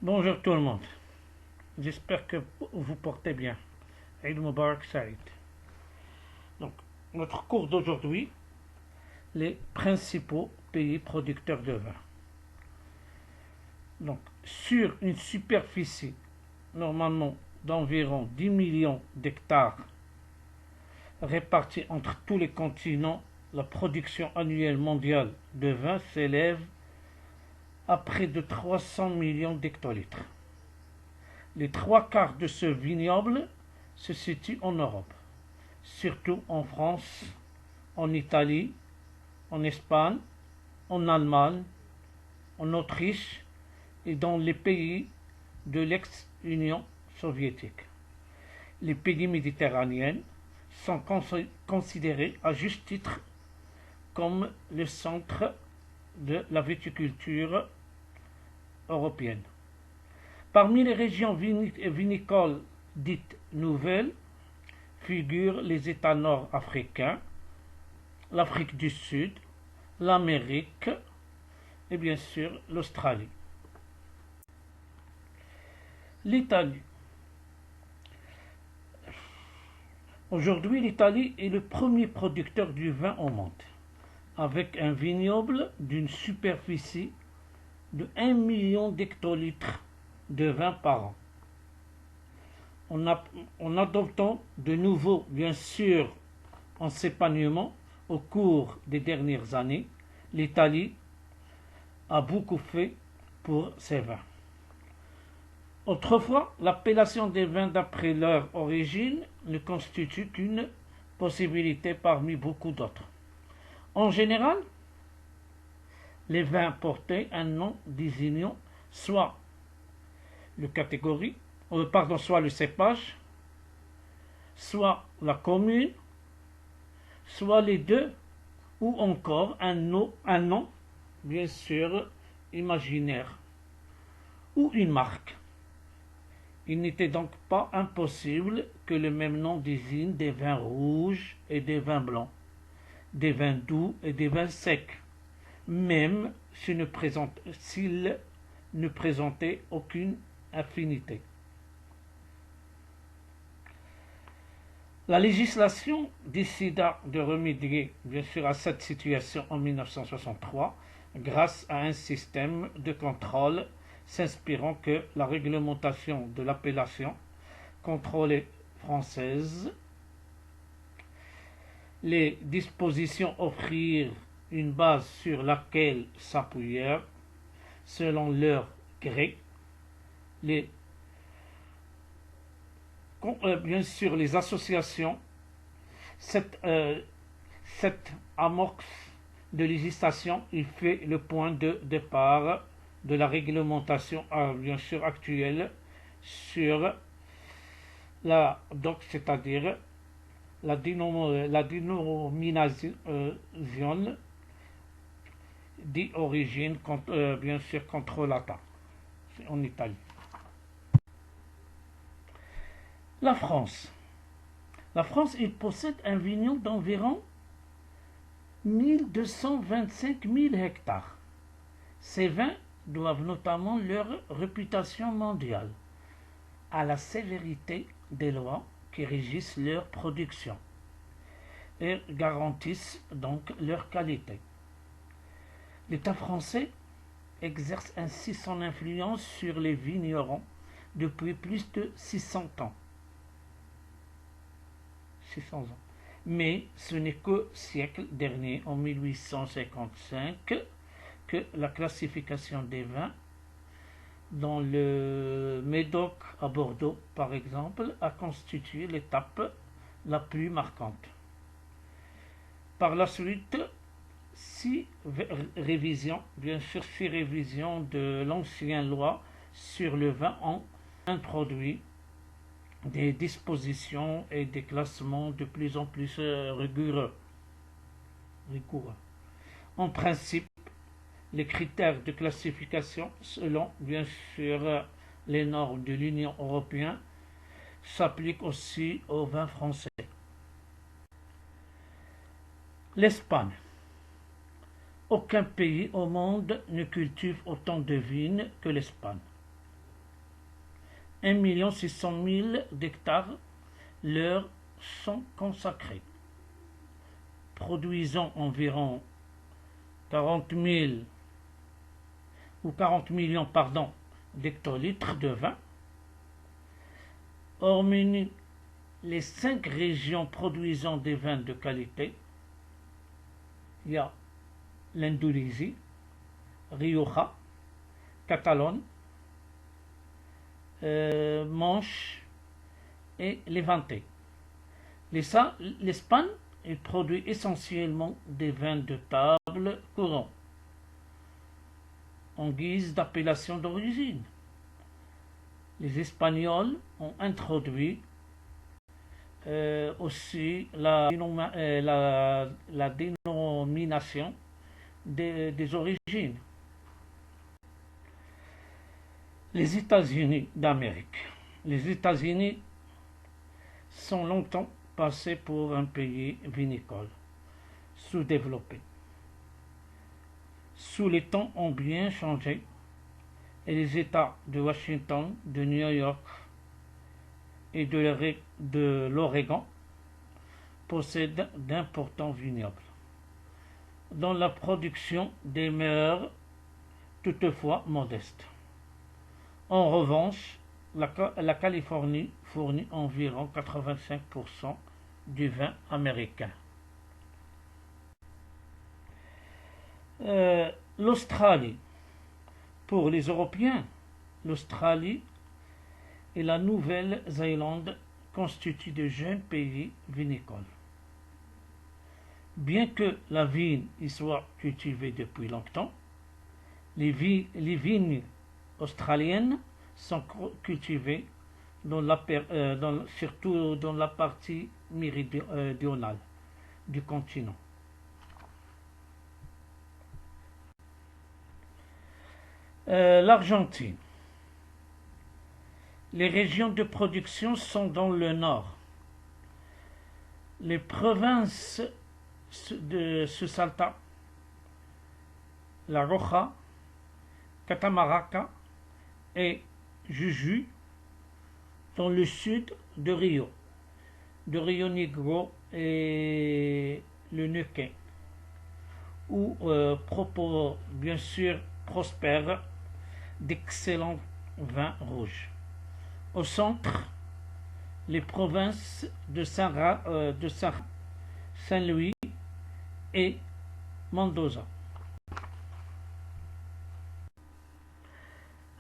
Bonjour tout le monde, j'espère que vous portez bien. Eid Mubarak Saïd. Donc, notre cours d'aujourd'hui, les principaux pays producteurs de vin. Donc, sur une superficie normalement d'environ 10 millions d'hectares répartis entre tous les continents, la production annuelle mondiale de vin s'élève à près de 300 millions d'hectolitres. Les trois quarts de ce vignoble se situent en Europe, surtout en France, en Italie, en Espagne, en Allemagne, en Autriche et dans les pays de l'ex-Union soviétique. Les pays méditerranéens sont considérés à juste titre comme le centre de la viticulture européenne. Parmi les régions vinicoles dites nouvelles figurent les États nord-africains, l'Afrique du Sud, l'Amérique et bien sûr l'Australie. L'Italie. Aujourd'hui, l'Italie est le premier producteur du vin au monde, avec un vignoble d'une superficie de 1 million d'hectolitres de vin par an. En adoptant de nouveaux, bien sûr, enseignements au cours des dernières années, l'Italie a beaucoup fait pour ses vins. Autrefois, l'appellation des vins d'après leur origine ne constitue qu'une possibilité parmi beaucoup d'autres. En général, les vins portaient un nom désignant soit soit le cépage, soit la commune, soit les deux, ou encore un nom, bien sûr, imaginaire, ou une marque. Il n'était donc pas impossible que le même nom désigne des vins rouges et des vins blancs, des vins doux et des vins secs, même s'ils ne présentaient aucune affinité. La législation décida de remédier bien sûr à cette situation en 1963 grâce à un système de contrôle s'inspirant que la réglementation de l'appellation contrôlée française. Les dispositions offrirent une base sur laquelle s'appuyer selon leur gré. Bien sûr, les associations, cette amorce de législation, il fait le point de départ de la réglementation bien sûr actuelle sur c'est-à-dire la dénomination d'origine bien sûr contrôlata en Italie. La France. La France, il possède un vignoble d'environ 1225 000 hectares. Ces vins doivent notamment leur réputation mondiale à la sévérité des lois qui régissent leur production et garantissent donc leur qualité. L'État français exerce ainsi son influence sur les vignerons depuis plus de 600 ans. Mais ce n'est qu'au siècle dernier, en 1855, que la classification des vins dans le Médoc à Bordeaux, par exemple, a constitué l'étape la plus marquante. Par la suite, six révisions de l'ancienne loi sur le vin ont introduit des dispositions et des classements de plus en plus rigoureux. En principe, les critères de classification, selon bien sûr les normes de l'Union européenne, s'appliquent aussi aux vins français. L'Espagne. Aucun pays au monde ne cultive autant de vignes que l'Espagne. 1 600 000 d'hectares leur sont consacrés, produisant environ 40 000 ou 40 millions d'hectolitres de vin. Hormis les 5 régions produisant des vins de qualité, il y a l'Indonésie, Rioja, Catalogne, Manche et Levante. L'Espagne produit essentiellement des vins de table courants en guise d'appellation d'origine. Les Espagnols ont introduit aussi la dénomination des origines. Les États-Unis d'Amérique. Les États-Unis sont longtemps passés pour un pays vinicole, sous-développé. Sous les temps ont bien changé et les États de Washington, de New York et de l'Oregon possèdent d'importants vignobles, dont la production demeure toutefois modeste. En revanche, la Californie fournit environ 85% du vin américain. L'Australie. Pour les Européens, l'Australie et la Nouvelle-Zélande constituent de jeunes pays vinicoles. Bien que la vigne y soit cultivée depuis longtemps, les vignes australiennes sont cultivées surtout dans la partie méridionale du continent. L'Argentine. Les régions de production sont dans le nord. Les provinces de Salta, La Rioja, Catamarca et Jujuy dans le sud de Rio Negro et le Neuquén, où bien sûr prospèrent d'excellents vins rouges. Au centre, les provinces de Saint-Louis et Mendoza.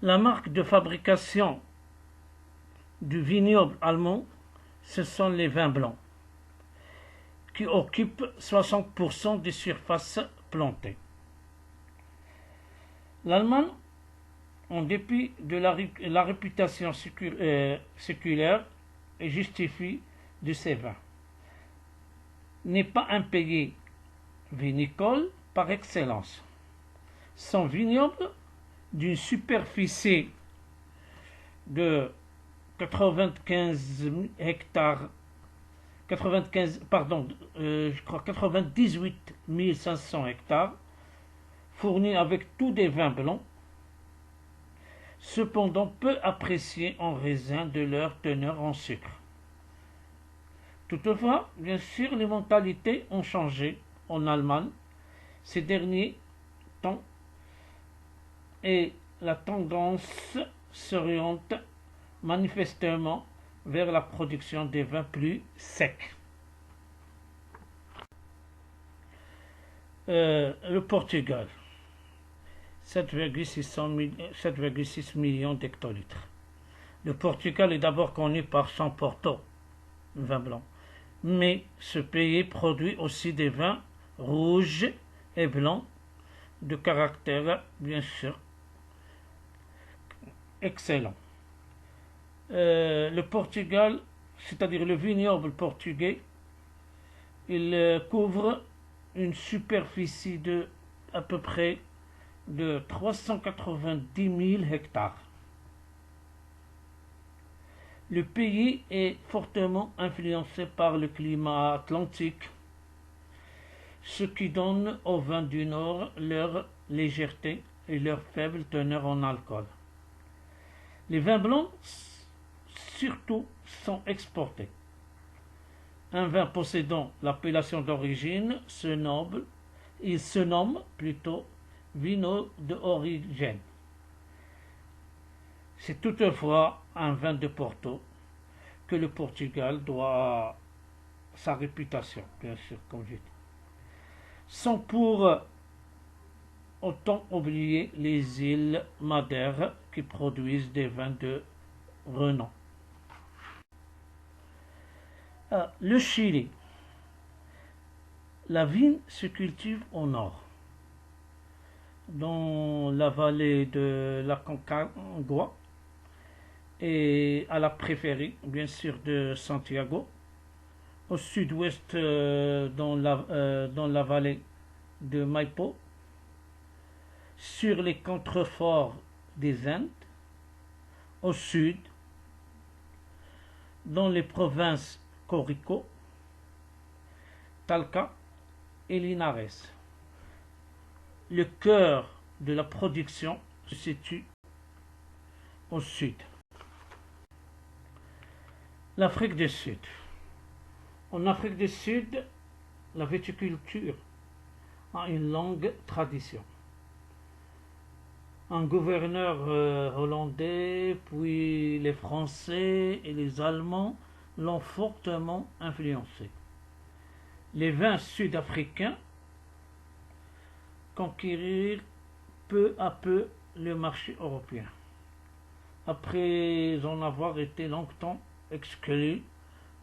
La marque de fabrication du vignoble allemand, ce sont les vins blancs, qui occupent 60% des surfaces plantées. L'Allemagne, en dépit de la réputation séculaire et justifiée de ses vins, n'est pas un pays vinicole par excellence. Son vignoble, d'une superficie de 98 500 hectares, fournis avec tous des vins blancs, cependant peu appréciés en raison de leur teneur en sucre. Toutefois, bien sûr, les mentalités ont changé en Allemagne ces derniers temps et la tendance s'oriente manifestement vers la production des vins plus secs. Le Portugal, 7,6 millions d'hectolitres. Le Portugal est d'abord connu par son Porto, vin blanc, mais ce pays produit aussi des vins rouges et blancs de caractère, bien sûr, excellent. Le Portugal, c'est-à-dire le vignoble portugais, il couvre une superficie de à peu près de 390 000 hectares. Le pays est fortement influencé par le climat atlantique, ce qui donne aux vins du Nord leur légèreté et leur faible teneur en alcool. Les vins blancs surtout sont exportés. Un vin possédant l'appellation d'origine il se nomme plutôt vino de origine. C'est toutefois un vin de Porto que le Portugal doit sa réputation, bien sûr, comme j'ai dit. Sans pour autant oublier les îles Madère qui produisent des vins de renom. Le Chili. La vigne se cultive au nord, dans la vallée de la Concagua et à la périphérie, bien sûr, de Santiago, au sud-ouest dans la vallée de Maipo, sur les contreforts des Indes, au sud, dans les provinces Corico, Talca et Linares. Le cœur de la production se situe au sud. L'Afrique du Sud. En Afrique du Sud, la viticulture a une longue tradition. Un gouverneur hollandais, puis les Français et les Allemands l'ont fortement influencé. Les vins sud-africains conquérirent peu à peu le marché européen, après en avoir été longtemps exclus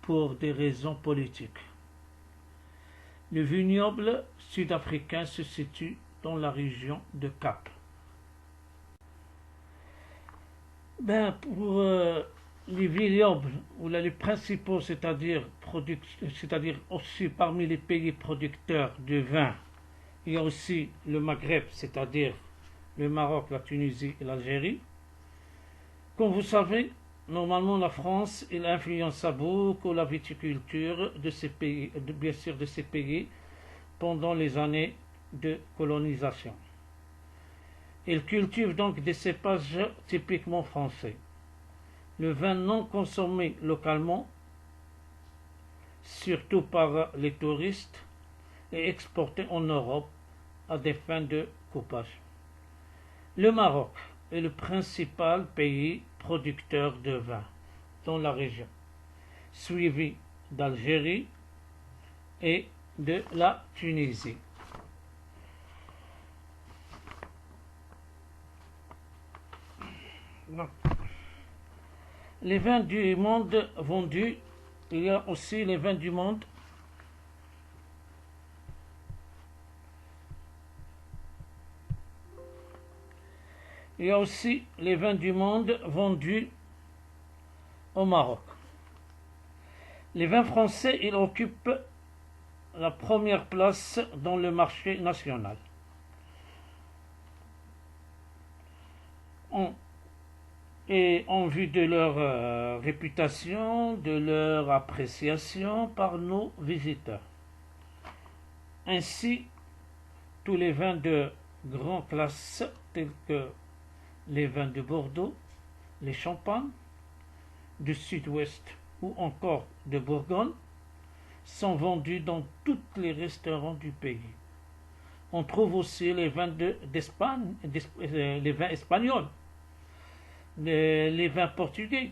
pour des raisons politiques. Le vignoble sud-africain se situe dans la région de Cap. Pour les vignobles, ou les principaux, c'est-à-dire aussi parmi les pays producteurs de vin, il y a aussi le Maghreb, c'est-à-dire le Maroc, la Tunisie et l'Algérie. Comme vous savez, normalement la France elle influence beaucoup la viticulture de ces pays, bien sûr de ces pays, pendant les années de colonisation. Il cultive donc des cépages typiquement français. Le vin non consommé localement, surtout par les touristes, est exporté en Europe à des fins de coupage. Le Maroc est le principal pays producteur de vin dans la région, suivi d'Algérie et de la Tunisie. Les vins du monde vendus, il y a aussi les vins du monde vendus au Maroc. Les vins français, ils occupent la première place dans le marché national. En vue de leur réputation, de leur appréciation par nos visiteurs. Ainsi, tous les vins de grande classe, tels que les vins de Bordeaux, les champagnes, du sud-ouest ou encore de Bourgogne, sont vendus dans tous les restaurants du pays. On trouve aussi les vins d'Espagne, les vins espagnols, les vins portugais,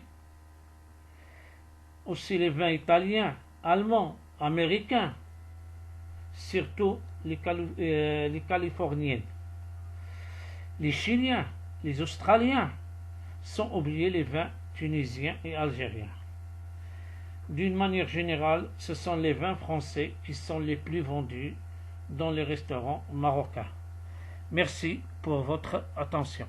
aussi les vins italiens, allemands, américains, surtout les californiens. Les Chiliens, les Australiens, sans oublier les vins tunisiens et algériens. D'une manière générale, ce sont les vins français qui sont les plus vendus dans les restaurants marocains. Merci pour votre attention.